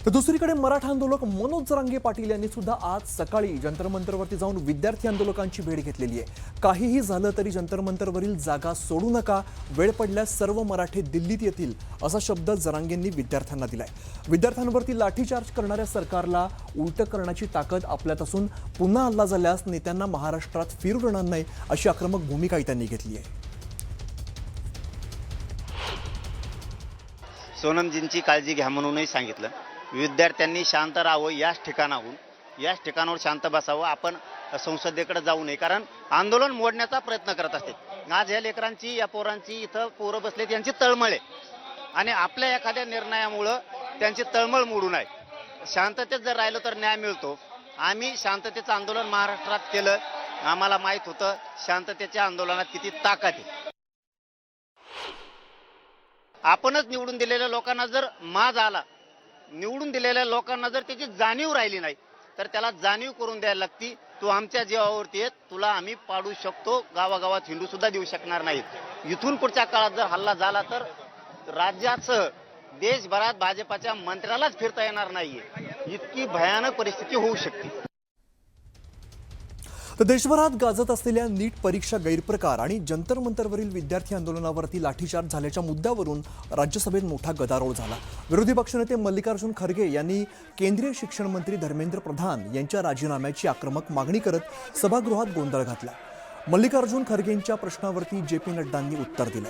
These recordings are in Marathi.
तर दुसरीकडे मराठा आंदोलक मनोज जरांगे पाटील यांनी सुद्धा आज सकाळी जंतर मंतरवरती जाऊन विद्यार्थी आंदोलकांची भेट घेतलेली आहे। काहीही झालं तरी जंतर मंतरवरील जागा सोडू नका, वेळ पडल्यास सर्व मराठे दिल्लीत येतील असा शब्द जरांगेंनी विद्यार्थ्यांना दिलाय। विद्यार्थ्यांवरती लाठीचार्ज करणाऱ्या सरकारला उलट करण्याची ताकद आपल्यात असून पुन्हा हल्ला झाल्यास नेत्यांना महाराष्ट्रात फिरू देणार नाही अशी आक्रमक भूमिका त्यांनी घेतली आहे। सोनमजींची काळजी घ्या म्हणूनही सांगितलं। विद्यार्थ्यांनी शांत राहावं, याच ठिकाणावर शांत बसावं, आपण संसदेकडे जाऊ नये, कारण आंदोलन मोडण्याचा प्रयत्न करत असते। आज या लेकरांची, या पोरांची इथं पोरं बसलेत, यांची तळमळ आहे आणि आपल्या एखाद्या निर्णयामुळं त्यांची तळमळ मोडू नये। शांततेत जर राहिलो तर न्याय मिळतो। आम्ही शांततेचं आंदोलन महाराष्ट्रात केलं, आम्हाला माहीत होतं शांततेच्या आंदोलनात किती ताकद आहे। आपणच निवडून दिलेल्या लोकांना जर माज आला, निवडून दिलेल्या लोकांना जर त्याची जाणीव राहिली नाही तर त्याला जाणीव करून द्यायला लागती। तू आमच्या जीवावरती आहे, तुला आम्ही पाडू शकतो, गावागावात हिंडू सुद्धा देऊ शकणार नाहीत। इथून पुढच्या काळात जर हल्ला झाला तर राज्यासह देशभरात भाजपाच्या मंत्र्यालाच फिरता येणार नाहीये, इतकी भयानक परिस्थिती होऊ शकते। तर देशभरात गाजत असलेल्या नीट परीक्षा गैरप्रकार आणि जंतर मंतरवरील विद्यार्थी आंदोलनावरती लाठीचार्ज झाल्याच्या मुद्द्यावरून राज्यसभेत मोठा गदारोळ झाला। विरोधी पक्षनेते मल्लिकार्जुन खरगे यांनी केंद्रीय शिक्षण मंत्री धर्मेंद्र प्रधान यांच्या राजीनाम्याची आक्रमक मागणी करत सभागृहात गोंधळ घातला। मल्लिकार्जुन खरगेंच्या प्रश्नावरती जे.पी. नड्डांनी उत्तर दिलं।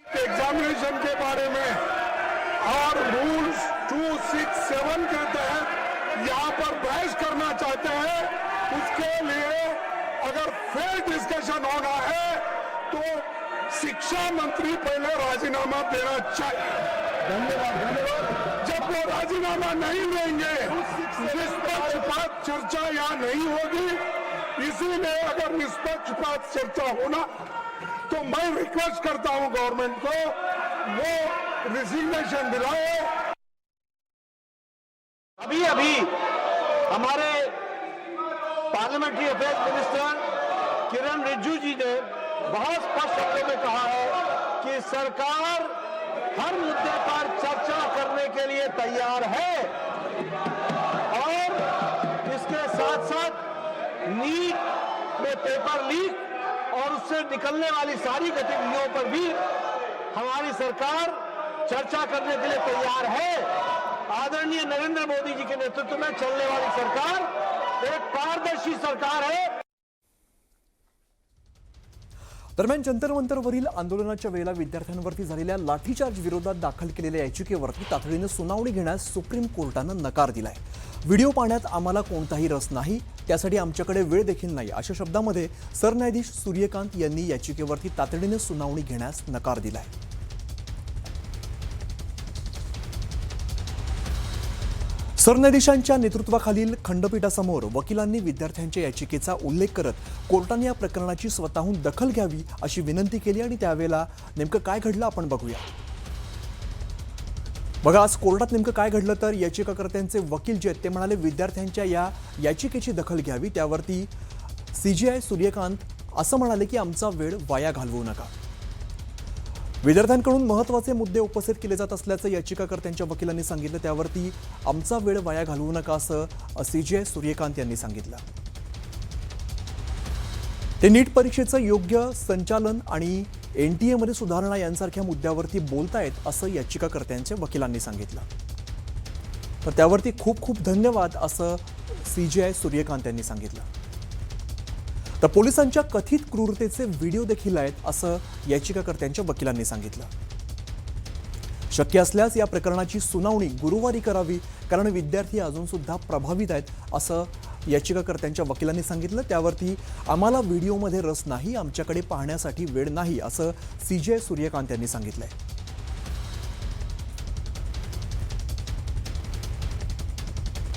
एग्जामिनेशन के बारे में और रूल्स 267 के तहत यहाँ पर बहस करना चाहते हैं, उसके लिए अगर फेयर डिस्कशन होना है तो शिक्षा मंत्री पहले राजीनामा देना चाहिए। धन्यवाद। जब वो राजीनामा नहीं लेंगे, निष्पक्षपात चर्चा यहाँ नहीं होगी। इसीलिए अगर निष्पक्षपात चर्चा होना तो मैं रिक्वेस्ट करता हूं गवर्नमेंट को वो रिजिग्नेशन दिलाए। अभी हमारे पार्लियामेंट्री अफेयर्स मिनिस्टर किरण रिजिजू जी ने बहुत स्पष्ट शब्दों में कहा है कि सरकार हर मुद्दे पर चर्चा करने के लिए तैयार है और इसके साथ साथ नीट में पेपर लीक और उससे निकलने वाली सारी गतिविधियों पर भी हमारी सरकार चर्चा करने के लिए तैयार है। आदरणीय नरेंद्र मोदी जी के नेतृत्व में चलने वाली सरकार एक पारदर्शी सरकार है। दरम्यान जंतर मंतरवरील आंदोलनाच्या वेळेला विद्यार्थ्यांवरती झालेल्या लाठीचार्ज विरोधात दाखल केलेल्या याचिकेवरती तातडीने सुनावणी घेण्यास सुप्रीम कोर्टानं नकार दिलाय। व्हिडिओ पाहण्यात आम्हाला कोणताही रस नाही, त्यासाठी आमच्याकडे वेळ देखील नाही अशा शब्दामध्ये सरन्यायाधीश सूर्यकांत यांनी याचिकेवरती तातडीने सुनावणी घेण्यास नकार दिलाय। सरन्यायाधीशांच्या नेतृत्वाखालील खंडपीठासमोर वकिलांनी विद्यार्थ्यांच्या याचिकेचा उल्लेख करत कोर्टाने या प्रकरणाची स्वतःहून दखल घ्यावी अशी विनंती केली आणि त्यावेळेला नेमकं काय घडलं आपण बघूया। बघा, आज कोर्टात नेमकं काय घडलं तर याचिकाकर्त्यांचे वकील जे आहेत ते म्हणाले विद्यार्थ्यांच्या या याचिकेची दखल घ्यावी। त्यावरती सीजेआय सूर्यकांत असं म्हणाले की आमचा वेळ वाया घालवू नका। विद्यार्थ्यांकडून महत्त्वाचे मुद्दे उपस्थित केले जात असल्याचं याचिकाकर्त्यांच्या वकिलांनी सांगितलं। त्यावरती आमचा वेळ वाया घालवू नका असं सीजेआय सूर्यकांत यांनी सांगितलं। ते नीट परीक्षेचं योग्य संचालन आणि NTA मध्ये सुधारणा यांसारख्या मुद्द्यावरती बोलतायत असं याचिकाकर्त्यांच्या वकिलांनी सांगितलं। तर त्यावरती खूप खूप धन्यवाद असं सीजेआय सूर्यकांत यांनी सांगितलं। तर पोलिसांच्या कथित क्रूरतेचे व्हिडिओ देखील आहेत असं याचिकाकर्त्यांच्या वकिलांनी सांगितलं। शक्य असल्यास या प्रकरणाची सुनावणी गुरुवारी करावी, कारण विद्यार्थी अजून सुद्धा प्रभावित आहेत असं याचिकाकर्त्यांच्या वकिलांनी सांगितलं। त्यावरती आम्हाला व्हिडिओमध्ये रस नाही, आमच्याकडे पाहण्यासाठी वेळ नाही असं सीजेआय सूर्यकांत यांनी सांगितलंय।